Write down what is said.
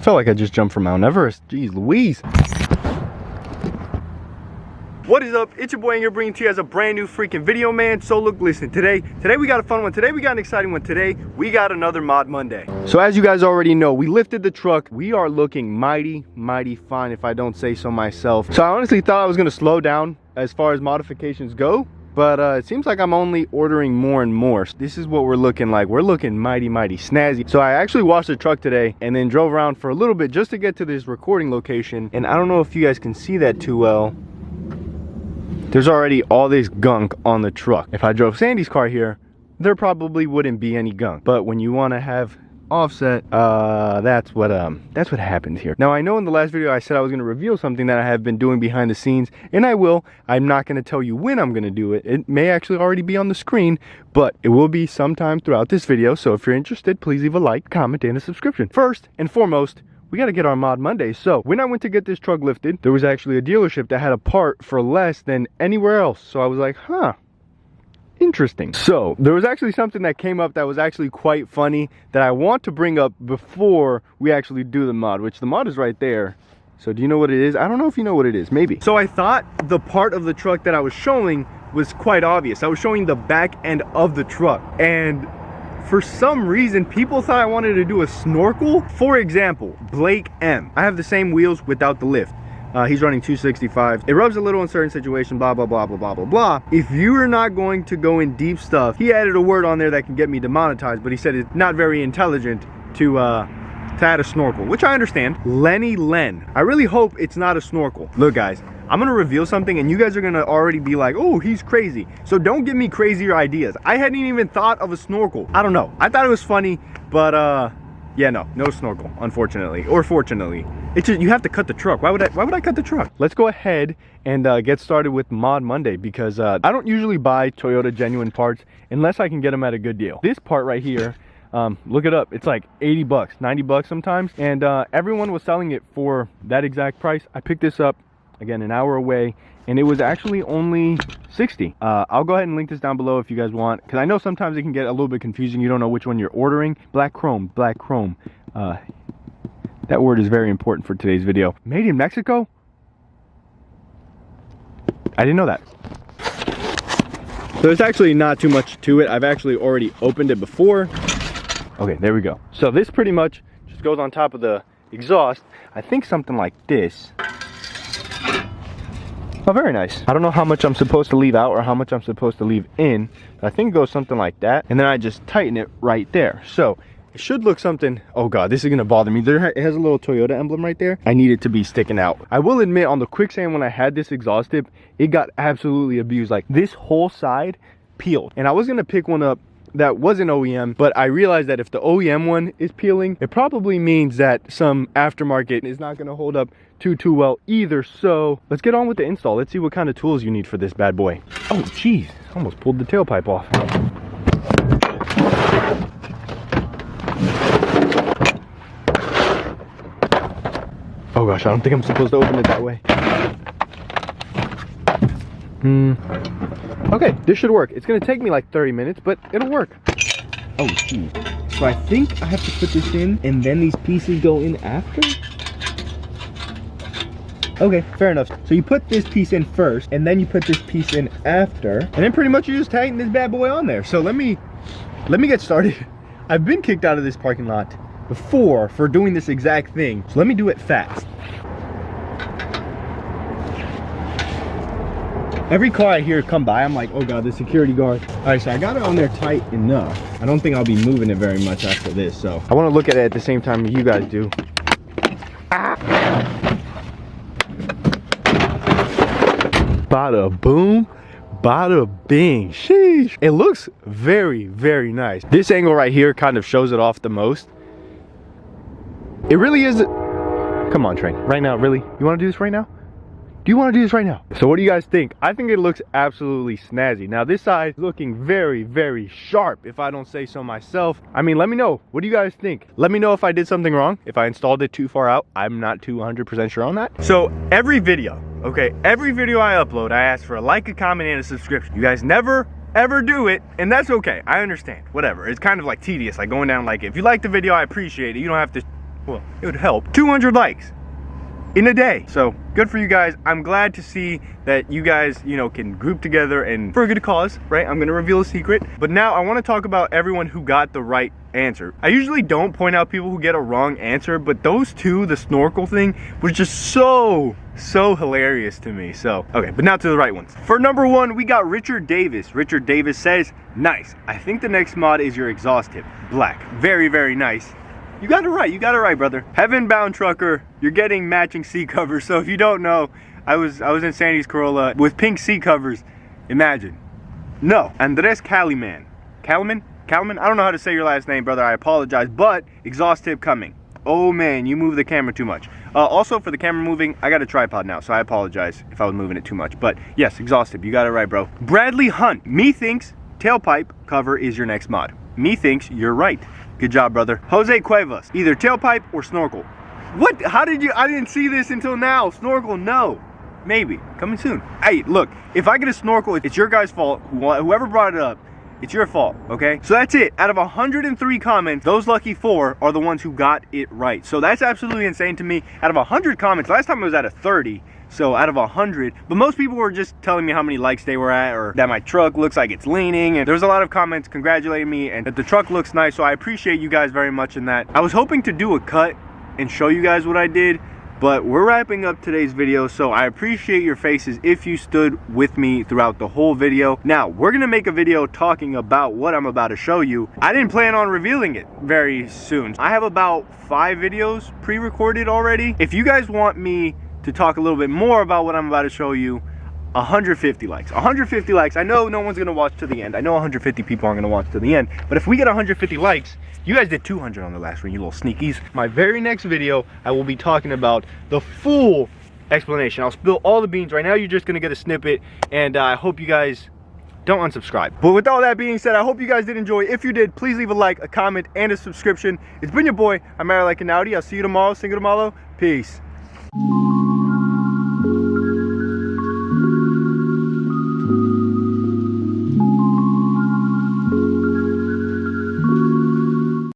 Felt like I just jumped from Mount Everest. Jeez Louise. What is up? It's your boy Aing bringing to you guys a brand new freaking video, man. So look, listen, today we got a fun one. Today we got an exciting one. Today we got another Mod Monday. So as you guys already know, we lifted the truck. We are looking mighty fine, if I don't say so myself. So I honestly thought I was gonna slow down as far as modifications go, but it seems like I'm only ordering more and more. This is what we're looking like. We're looking mighty snazzy. So I actually washed the truck today and then drove around for a little bit just to get to this recording location. And I don't know if you guys can see that too well. There's already all this gunk on the truck. If I drove Sandy's car here, there probably wouldn't be any gunk. But when you want to have offset, that's what happens here. Now I know in the last video I said I was going to reveal something that I have been doing behind the scenes, and I will. I'm not going to tell you when I'm going to do it. It may actually already be on the screen, but it will be sometime throughout this video. So if you're interested, please leave a like, comment, and a subscription. First and foremost, we got to get our Mod Monday. So when I went to get this truck lifted, there was actually a dealership that had a part for less than anywhere else. So I was like, huh, interesting. So there was actually something that came up that was actually quite funny that I want to bring up before we actually do the mod, which the mod is right there. So do you know what it is? I don't know if you know what it is, maybe. So I thought the part of the truck that I was showing was quite obvious. I was showing the back end of the truck, and for some reason, people thought I wanted to do a snorkel. For example, Blake M. I have the same wheels without the lift. He's running 265. It rubs a little in certain situations, blah, blah, blah, blah, blah, blah, blah. If you are not going to go in deep stuff, he added a word on there that can get me demonetized, but he said it's not very intelligent to add a snorkel, which I understand. Lenny Len. I really hope it's not a snorkel. Look, guys, I'm gonna reveal something and you guys are gonna already be like, oh, he's crazy. So don't give me crazier ideas. I hadn't even thought of a snorkel. I don't know. I thought it was funny, but yeah, no snorkel, unfortunately, or fortunately. It's just, you have to cut the truck. Why would I cut the truck? Let's go ahead and get started with Mod Monday, because I don't usually buy Toyota genuine parts unless I can get them at a good deal. This part right here, look it up, it's like 80 bucks, 90 bucks sometimes, and everyone was selling it for that exact price. I picked this up, again, an hour away, and it was actually only 60. I'll go ahead and link this down below if you guys want, because I know sometimes it can get a little bit confusing. You don't know which one you're ordering. Black chrome. That word is very important for today's video. Made in Mexico? I didn't know that. So there's actually not too much to it. I've actually already opened it before. Okay, there we go. So this pretty much just goes on top of the exhaust. I think something like this. Oh, very nice. I don't know how much I'm supposed to leave out or how much I'm supposed to leave in, but I think it goes something like that. And then I just tighten it right there. So it should look something, oh God, this is gonna bother me. It has a little Toyota emblem right there. I need it to be sticking out. I will admit, on the quicksand when I had this exhaust tip, it got absolutely abused. Like, this whole side peeled. And I was gonna pick one up that wasn't OEM, but I realized that if the OEM one is peeling, it probably means that some aftermarket is not gonna hold up too well either. So let's get on with the install. Let's see what kind of tools you need for this bad boy. Oh geez, almost pulled the tailpipe off. Oh gosh, I don't think I'm supposed to open it that way. Okay, this should work. It's gonna take me like 30 minutes, but it'll work. Oh geez. So I think I have to put this in and then these pieces go in after? Okay, fair enough. So you put this piece in first, and then you put this piece in after, and then pretty much you just tighten this bad boy on there. So let me get started. I've been kicked out of this parking lot before for doing this exact thing, so let me do it fast. Every car I hear come by, I'm like, oh God, the security guard. All right, so I got it on there tight enough. I don't think I'll be moving it very much after this, so I want to look at it at the same time you guys do. Bada boom, bada bing. Sheesh. It looks very nice. This angle right here kind of shows it off the most. It really is. Come on, Train. Right now, really? You want to do this right now? Do you want to do this right now? So what do you guys think? I think it looks absolutely snazzy. Now this side is looking very sharp, if I don't say so myself. I mean, let me know. What do you guys think? Let me know if I did something wrong, if I installed it too far out. I'm not 100% sure on that. So every video, okay, every video I upload, I ask for a like, a comment, and a subscription. You guys never ever do it, and that's okay. I understand. Whatever. It's kind of like tedious, like going down like, if you like the video, I appreciate it. You don't have to well, it would help. 200 likes in a day. So good for you guys. I'm glad to see that you guys, you know, can group together and for a good cause, right? I'm gonna reveal a secret. But now I wanna talk about everyone who got the right answer. I usually don't point out people who get a wrong answer, but those two, the snorkel thing, was just so hilarious to me. So, okay, but now to the right ones. For number one, we got Richard Davis. Richard Davis says, nice. I think the next mod is your exhaust tip. Black. Very, very nice. You got it right, brother. Heaven Bound Trucker, you're getting matching seat covers. So if you don't know, I was in Sandy's Corolla with pink seat covers. Imagine. No. Andres Caliman. Caliman? I don't know how to say your last name, brother. I apologize, but exhaust tip coming. Oh man, you move the camera too much. Also, for the camera moving, I got a tripod now, so I apologize if I was moving it too much. But yes, exhaust tip, you got it right, bro. Bradley Hunt. Me thinks tailpipe cover is your next mod. Me thinks you're right. Good job, brother. Jose Cuevas, either tailpipe or snorkel. What? How did you? I didn't see this until now. Snorkel, no. Maybe. Coming soon. Hey, look, if I get a snorkel, it's your guys' fault. Whoever brought it up, it's your fault, okay? So that's it. Out of 103 comments, those lucky 4 are the ones who got it right. So that's absolutely insane to me. Out of 100 comments, last time I was at a 30. So out of 100, but most people were just telling me how many likes they were at, or that my truck looks like it's leaning, and there's a lot of comments congratulating me and that the truck looks nice. So I appreciate you guys very much in that. I was hoping to do a cut and show you guys what I did, but we're wrapping up today's video, so I appreciate your faces if you stood with me throughout the whole video. Now we're gonna make a video talking about what I'm about to show you. I didn't plan on revealing it very soon. I have about 5 videos pre-recorded already. If you guys want me to talk a little bit more about what I'm about to show you, 150 likes. 150 likes. I know no one's gonna watch to the end. I know 150 people aren't gonna watch to the end, but if we get 150 likes, you guys did 200 on the last one, you little sneakies. My very next video, I will be talking about the full explanation. I'll spill all the beans. Right now, you're just gonna get a snippet, and I hope you guys don't unsubscribe. But with all that being said, I hope you guys did enjoy. If you did, please leave a like, a comment, and a subscription. It's been your boy, I'm Like an Audi. I'll see you tomorrow. Single tomorrow. Peace.